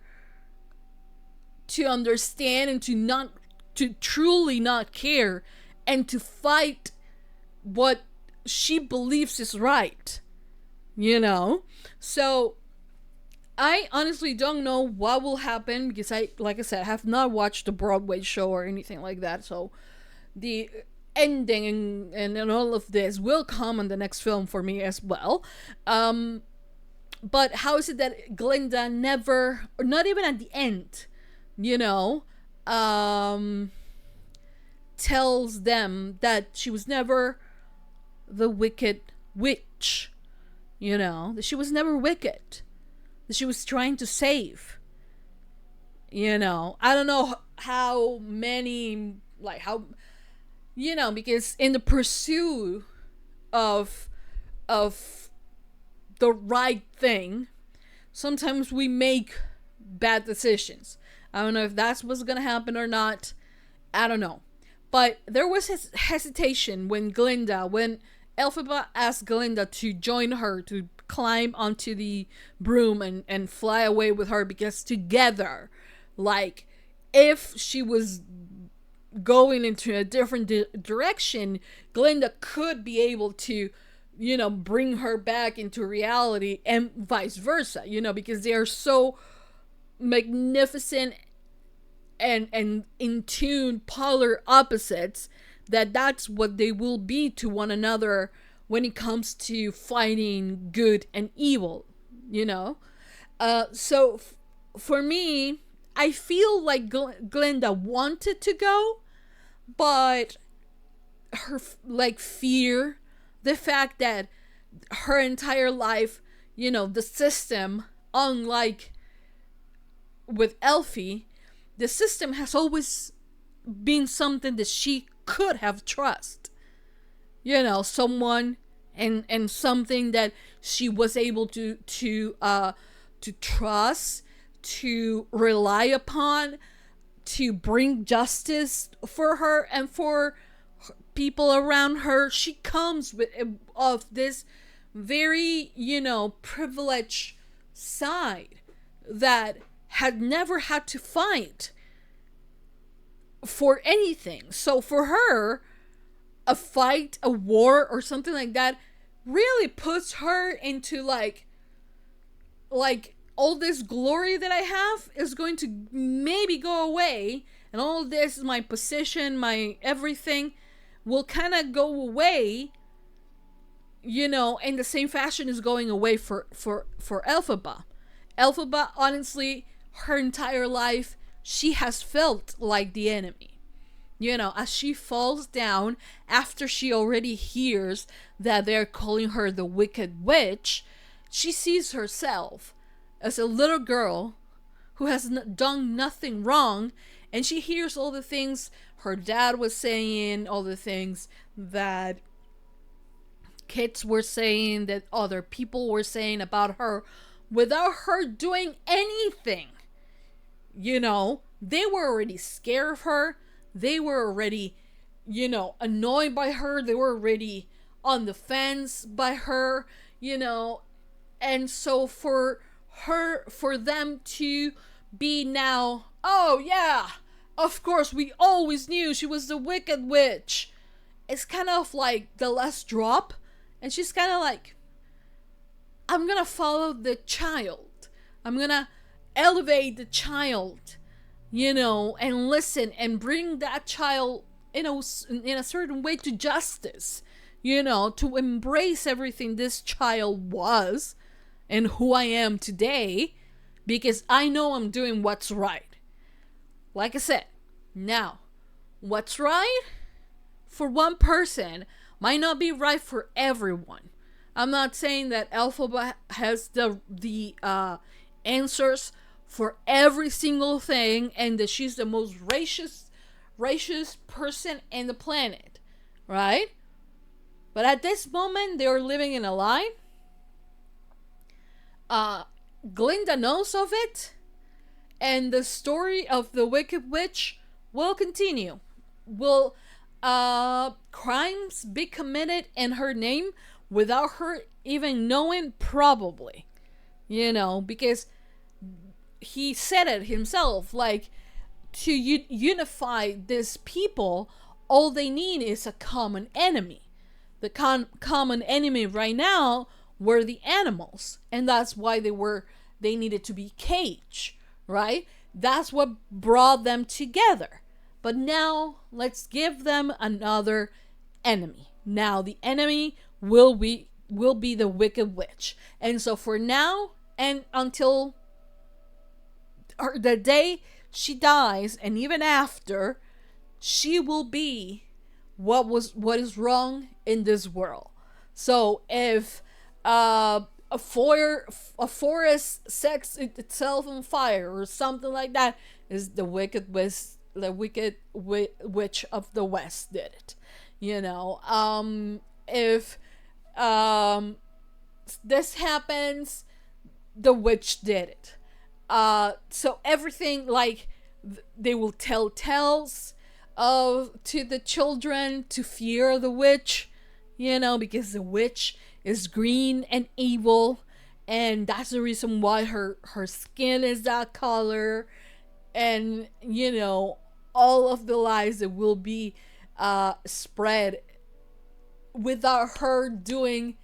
to understand and to truly not care and to fight what she believes is right, so I honestly don't know what will happen, because like I said, have not watched the Broadway show or anything like that, so the ending and all of this will come in the next film for me as well. But how is it that Glinda never, or not even at the end, tells them that she was never the wicked witch, that she was never wicked, that she was trying to save, I don't know how many, like, how, because in the pursuit of the right thing, sometimes we make bad decisions. I don't know if that's what's gonna happen or not. I don't know. But there was hesitation when Elphaba asked Galinda to join her, to climb onto the broom and fly away with her, because together, like, if she was going into a different direction, Glinda could be able to, bring her back into reality, and vice versa, because they are so magnificent and in tune polar opposites that's what they will be to one another when it comes to fighting good and evil, so for me, I feel like Glinda wanted to go, but her fear, the fact that her entire life, the system, unlike with Elfie, the system has always been something that she could have trust. Someone and something that she was able to trust, to rely upon, to bring justice for her and for people around her. She comes of this very, privileged side that had never had to fight for anything. So for her, a fight, a war, or something like that really puts her into like all this glory that I have is going to maybe go away, and all this, my position, my everything, will kind of go away, in the same fashion is going away for Elphaba. Elphaba, honestly, her entire life, she has felt like the enemy. As she falls down, after she already hears that they're calling her the Wicked Witch, she sees herself as a little girl who has done nothing wrong, and she hears all the things her dad was saying, all the things that kids were saying, that other people were saying about her, without her doing anything. They were already scared of her. They were already, annoyed by her. They were already on the fence by her, and so for them to be now, oh yeah, of course, we always knew she was the Wicked Witch. It's kind of like the last drop, and she's kind of like, I'm gonna follow the child. I'm gonna elevate the child, and listen and bring that child in a certain way to justice, to embrace everything this child was and who I am today, because I know I'm doing what's right. Like I said, now, what's right for one person might not be right for everyone. I'm not saying that Elphaba has the answers for every single thing and that she's the most righteous person in the planet, right? But at this moment, they are living in a lie. Glinda knows of it, and the story of the Wicked Witch will continue. Will crimes be committed in her name without her even knowing? Probably. Because he said it himself, like, to unify these people, all they need is a common enemy. The common enemy right now were the animals, and that's why they needed to be caged, right? That's what brought them together. But now let's give them another enemy. Now the enemy will be the Wicked Witch. And so for now and until the day she dies, and even after, she will be what is wrong in this world. So if a forest sets itself on fire or something like that, is the wicked witch of the West did it. You know, if this happens, the witch did it. So everything, like, they will tell tales to the children to fear the witch, you know, because the witch is green and evil, and that's the reason why her skin is that color, and, you know, all of the lies that will be spread without her doing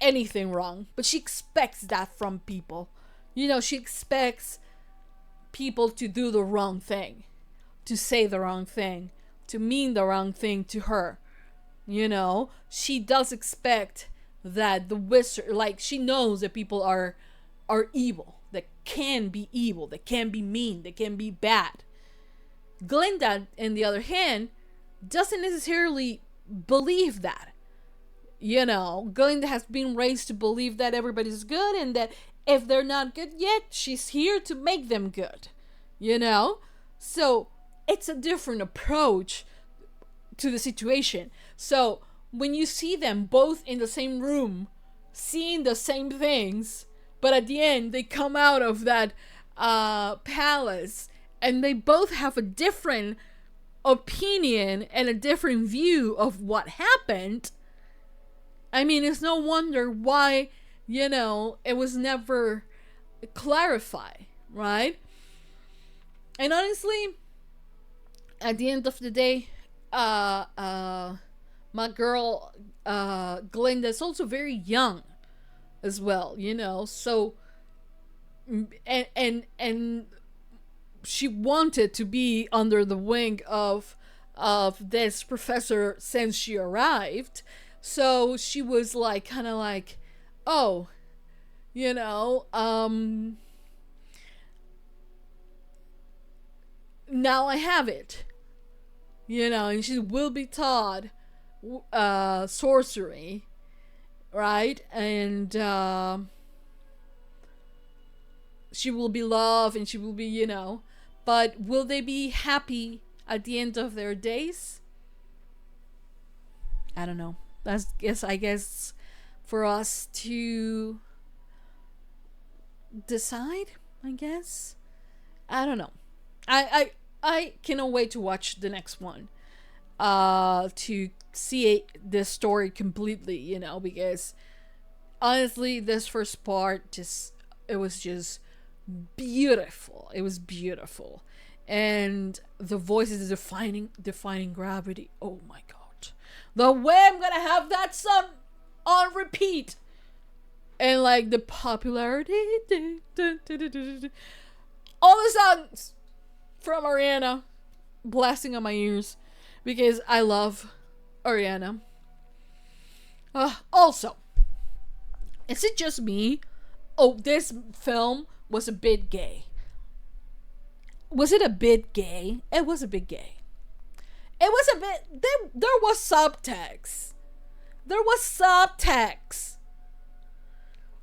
anything wrong. But she expects that from people. You know, she expects people to do the wrong thing, to say the wrong thing, to mean the wrong thing to her. You know, she does expect that the wizard, like, she knows that people are evil, that can be evil, that can be mean, that can be bad. Glinda, on the other hand, doesn't necessarily believe that. You know, Glinda has been raised to believe that everybody's good, and that if they're not good yet, she's here to make them good. You know? So, it's a different approach to the situation. So, when you see them both in the same room, seeing the same things, but at the end, they come out of that palace, and they both have a different opinion and a different view of what happened. I mean, it's no wonder why, you know, it was never clarified, right? And honestly, at the end of the day, my girl Glinda is also very young as well, you know, so and she wanted to be under the wing of this professor since she arrived. So she was like, kind of like, oh, you know, now I have it, you know, and she will be taught sorcery, right? And she will be loved, and she will be, you know, but will they be happy at the end of their days? I don't know. I guess for us to decide, I guess. I don't know. I cannot wait to watch the next one. To see this story completely, you know, because honestly, this first part it was just beautiful. It was beautiful. And the voices defining gravity. Oh my god. The way I'm gonna have that song on repeat. And like the popularity. All the songs from Ariana blasting on my ears. Because I love Ariana. Also, is it just me? Oh, this film was a bit gay. Was it a bit gay? It was a bit gay. It was a bit... There was subtext. There was subtext.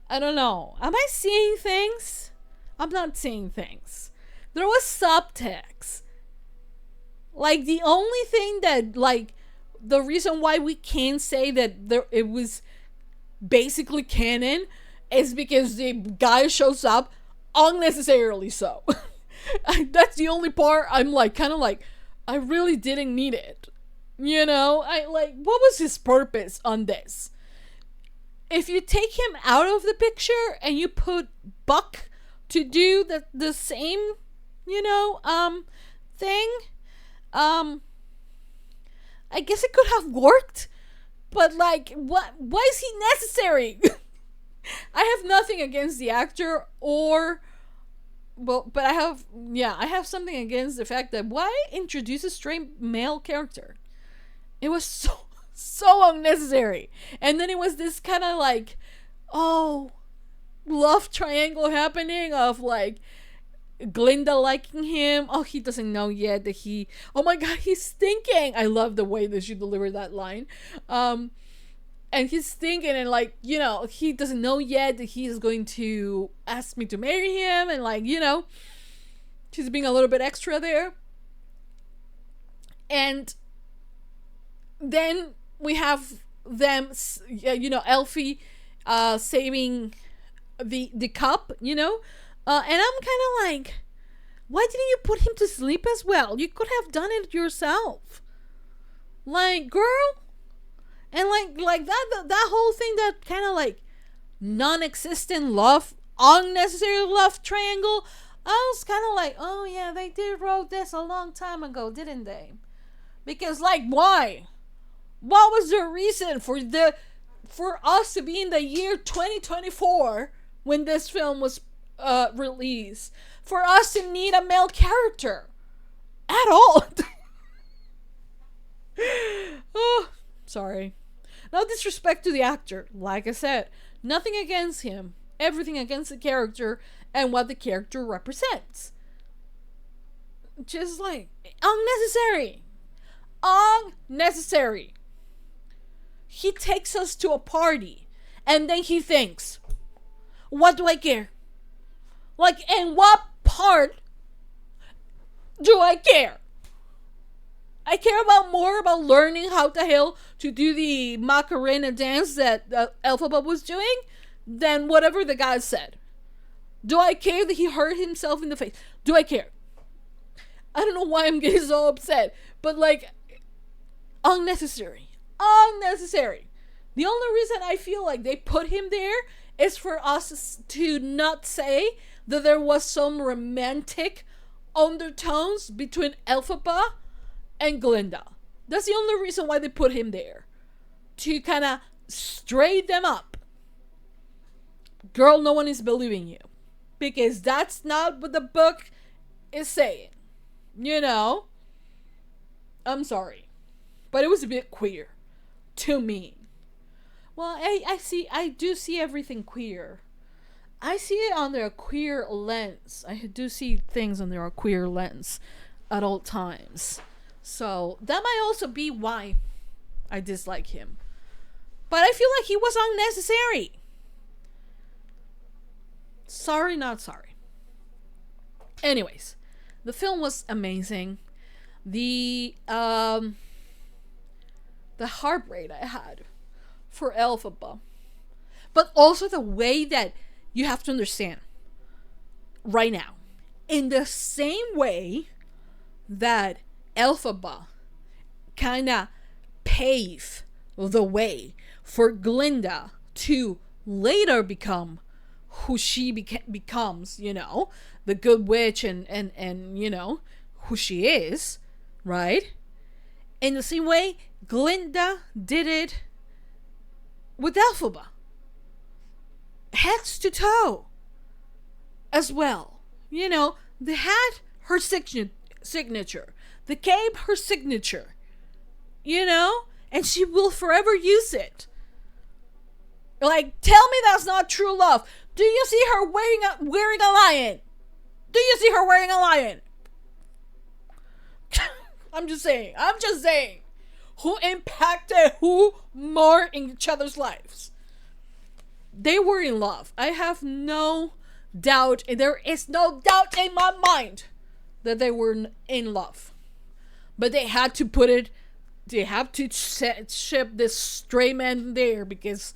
I don't know. Am I seeing things? I'm not seeing things. There was subtext. Like, the only thing that, like, the reason why we can't say that it was basically canon is because the guy shows up unnecessarily so. That's the only part I'm like, kind of like, I really didn't need it. You know, what was his purpose on this? If you take him out of the picture and you put Buck to do the same, you know, thing, I guess it could have worked, but like, why is he necessary? I have nothing against the actor but I have something against the fact that why introduce a straight male character? It was so unnecessary. And then it was this kind of like, oh, love triangle happening of like Glinda liking him. Oh, he doesn't know yet that oh my god, he's stinking. I love the way that she delivered that line. And he's thinking, and like, you know, he doesn't know yet that he's going to ask me to marry him, and like, you know, she's being a little bit extra there. And then we have them, you know, Elfie saving the cup, you know, and I'm kind of like, why didn't you put him to sleep as well? You could have done it yourself, like, girl. And like that whole thing, that kind of like non-existent love, unnecessary love triangle, I was kind of like, oh yeah, they did wrote this a long time ago, didn't they? Because like, why? What was the reason for us to be in the year 2024 when this film was released, for us to need a male character at all? Oh, sorry. No disrespect to the actor. Like I said, nothing against him. Everything against the character and what the character represents. Just like, unnecessary. Unnecessary. He takes us to a party and then he thinks, what do I care? Like, in what part do I care? I care about more about learning how the hell to do the Macarena dance that Elphaba was doing than whatever the guy said. Do I care that he hurt himself in the face? Do I care? I don't know why I'm getting so upset, but like, unnecessary. Unnecessary. The only reason I feel like they put him there is for us to not say that there was some romantic undertones between Elphaba and Glinda. That's the only reason why they put him there. To kind of straighten them up. Girl, no one is believing you. Because that's not what the book is saying. You know? I'm sorry. But it was a bit queer. To me. Well, I do see everything queer. I see it under a queer lens. I do see things under a queer lens at all times. So that might also be why I dislike him. But I feel like he was unnecessary. Sorry, not sorry. Anyways, the film was amazing. The heart rate I had for Elphaba. But also the way that you have to understand right now. In the same way that Elphaba kind of pave the way for Glinda to later become who she becomes, you know, the good witch and you know, who she is, right? In the same way, Glinda did it with Elphaba. Heads to toe as well. You know, they had her signature. The cape, her signature. You know? And she will forever use it. Like, tell me that's not true love. Do you see her wearing a lion? Do you see her wearing a lion? I'm just saying. Who impacted who more in each other's lives? They were in love. I have no doubt. There is no doubt in my mind that they were in love. But they had to put it, they have to ship this stray man there because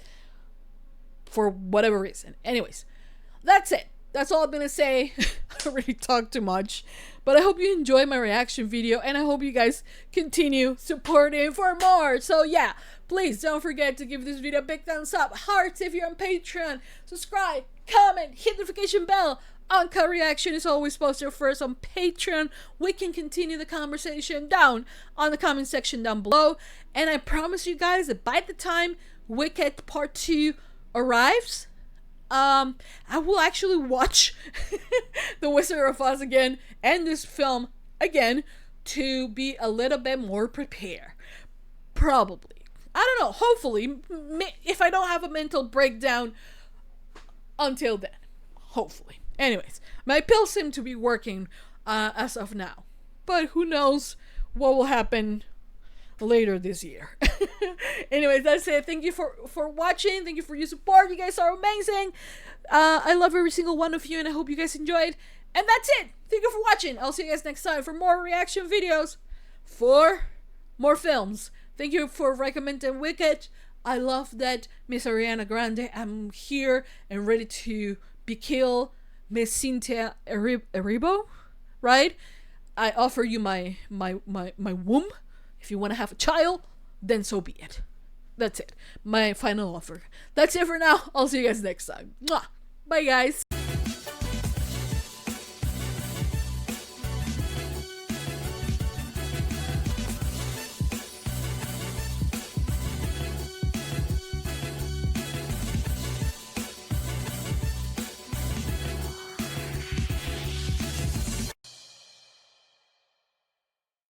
for whatever reason. Anyways, that's it. That's all I'm gonna say. I already talked too much. But I hope you enjoyed my reaction video and I hope you guys continue supporting for more. So yeah, please don't forget to give this video a big thumbs up, hearts if you're on Patreon, subscribe, comment, hit the notification bell. Uncut reaction is always posted first on Patreon. We can continue the conversation down on the comment section down below. And I promise you guys that by the time Wicked Part 2 arrives, I will actually watch The Wizard of Oz again and this film again to be a little bit more prepared. Probably. I don't know. Hopefully, if I don't have a mental breakdown until then. Hopefully. Anyways, my pills seem to be working as of now. But who knows what will happen later this year. Anyways, that's it. Thank you for watching. Thank you for your support. You guys are amazing. I love every single one of you, and I hope you guys enjoyed. And that's it. Thank you for watching. I'll see you guys next time for more reaction videos for more films. Thank you for recommending Wicked. I love that Miss Ariana Grande. I'm here and ready to be killed. Miss Cynthia Erivo, right? I offer you my womb. If you want to have a child, then so be it. That's it. My final offer. That's it for now. I'll see you guys next time. Mwah. Bye, guys.